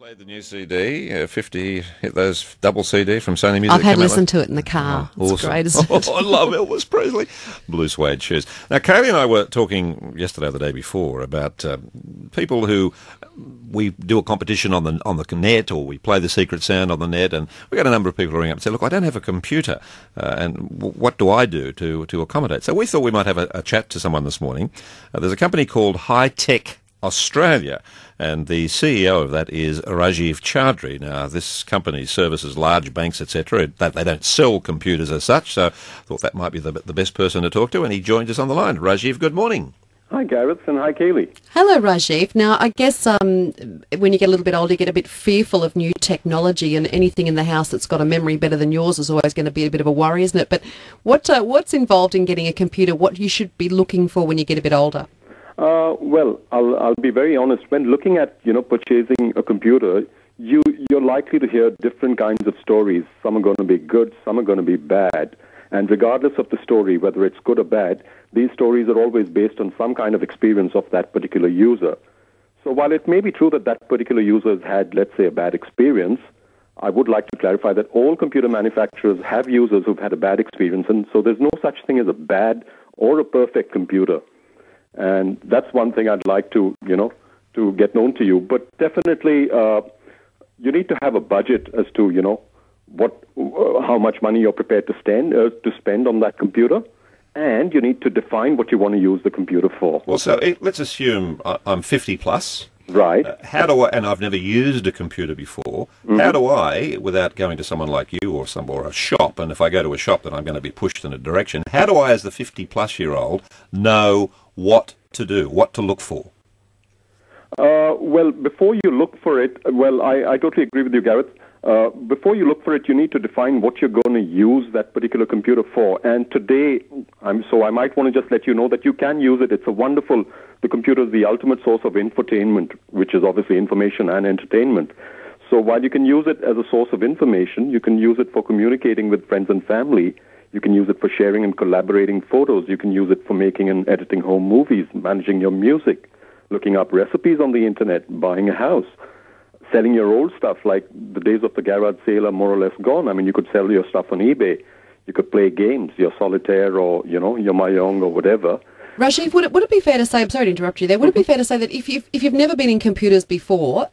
Played the new CD, 50, hit those double CD from Sony Music. I've had listened to it in the car. Oh, it's great, isn't it? I love Elvis Presley. Blue suede shoes. Now, Kaylie and I were talking yesterday or the day before about people who we do a competition on the net, or we play the secret sound on the net, and we got a number of people who ring up and say, look, I don't have a computer, and what do I do to accommodate? So we thought we might have a chat to someone this morning. There's a company called Hitek Australia, and the CEO of that is Rajiv Chaudhri. Now, this company services large banks, etc. They don't sell computers as such, so I thought that might be the best person to talk to, and he joined us on the line. Rajiv, good morning. Hi, Gareth, and hi, Kaylie. Hello, Rajiv. Now, I guess when you get a little bit older, you get a bit fearful of new technology, and anything in the house that's got a memory better than yours is always going to be a bit of a worry, isn't it? But what's involved in getting a computer? What you should be looking for when you get a bit older? Well, I'll be very honest. When looking at purchasing a computer, you're likely to hear different kinds of stories. Some are going to be good, some are going to be bad. And regardless of the story, whether it's good or bad, these stories are always based on some kind of experience of that particular user. So while it may be true that that particular user has had, let's say, a bad experience, I would like to clarify that all computer manufacturers have users who've had a bad experience, and so there's no such thing as a bad or a perfect computer. And that's one thing I'd like to get known to you. But definitely, you need to have a budget as to, how much money you're prepared to spend on that computer. And you need to define what you want to use the computer for. Well, so let's assume I'm 50 plus. Right. And I've never used a computer before. Mm-hmm. How do I, without going to someone like you or a shop, and if I go to a shop, then I'm going to be pushed in a direction, how do I, as the 50-plus-year-old, know what to do, what to look for? Well, before you look for it, I totally agree with you, Gareth. Before you look for it, you need to define what you're going to use that particular computer for. And today, I might want to just let you know that you can use it. The computer is the ultimate source of infotainment, which is obviously information and entertainment. So while you can use it as a source of information, you can use it for communicating with friends and family. You can use it for sharing and collaborating photos. You can use it for making and editing home movies, managing your music, looking up recipes on the internet, buying a house, selling your old stuff. Like the days of the garage sale are more or less gone. I mean, you could sell your stuff on eBay. You could play games, your solitaire or, your mahjong or whatever. Rajiv, would it be fair to say, I'm sorry to interrupt you there, would it be fair to say that if you've never been in computers before,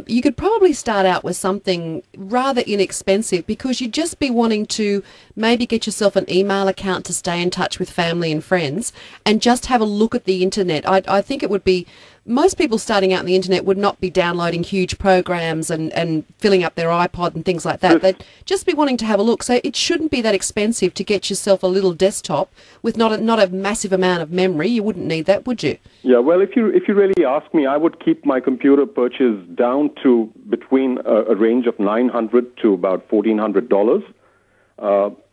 you could probably start out with something rather inexpensive, because you'd just be wanting to maybe get yourself an email account to stay in touch with family and friends and just have a look at the internet. I think it would be, most people starting out on the internet would not be downloading huge programs and filling up their iPod and things like that. They'd just be wanting to have a look. So it shouldn't be that expensive to get yourself a little desktop with not a massive amount of memory. You wouldn't need that, would you? Yeah, well, if you really ask me, I would keep my computer purchase down to between a range of $900 to about $1,400.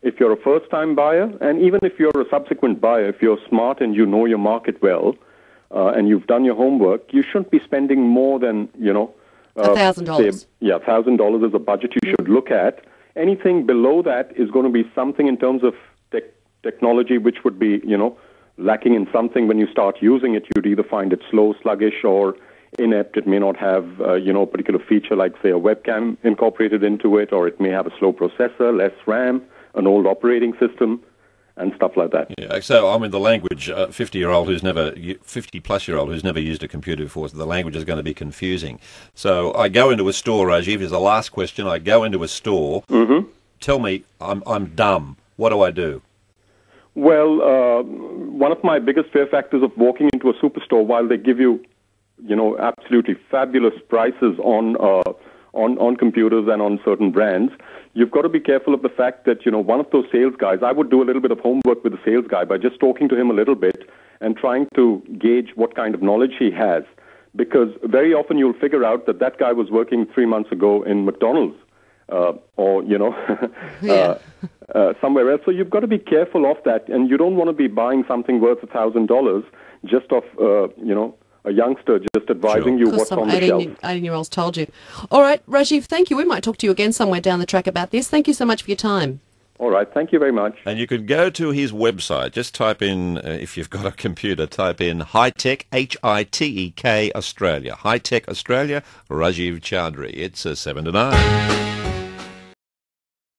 If you're a first-time buyer, and even if you're a subsequent buyer, if you're smart and you know your market well, and you've done your homework, you shouldn't be spending more than, $1,000. Yeah, $1,000 is a budget you should look at. Anything below that is going to be something in terms of technology which would be, lacking in something. When you start using it, you'd either find it slow, sluggish, or inept. It may not have, a particular feature like, say, a webcam incorporated into it, or it may have a slow processor, less RAM, an old operating system, and stuff like that. Yeah, so I mean, the language, 50-plus-year-old who's never used a computer before, so the language is going to be confusing. So I go into a store, Rajiv, is the last question. I go into a store. Mm-hmm. Tell me, I'm dumb. What do I do? Well, one of my biggest fear factors of walking into a superstore, while they give you, absolutely fabulous prices on computers and on certain brands, you've got to be careful of the fact that, one of those sales guys, I would do a little bit of homework with the sales guy by just talking to him a little bit and trying to gauge what kind of knowledge he has. Because very often you'll figure out that guy was working 3 months ago in McDonald's or, somewhere else. So you've got to be careful of that. And you don't want to be buying something worth $1,000 just off, a youngster just advising you what's on the shelf. 18-year-olds told you. All right, Rajiv, thank you. We might talk to you again somewhere down the track about this. Thank you so much for your time. All right. Thank you very much. And you could go to his website. Just type in, if you've got a computer, type in Hitek, Hitek Australia. Hitek Australia, Rajiv Chaudhri. It's 7 to 9.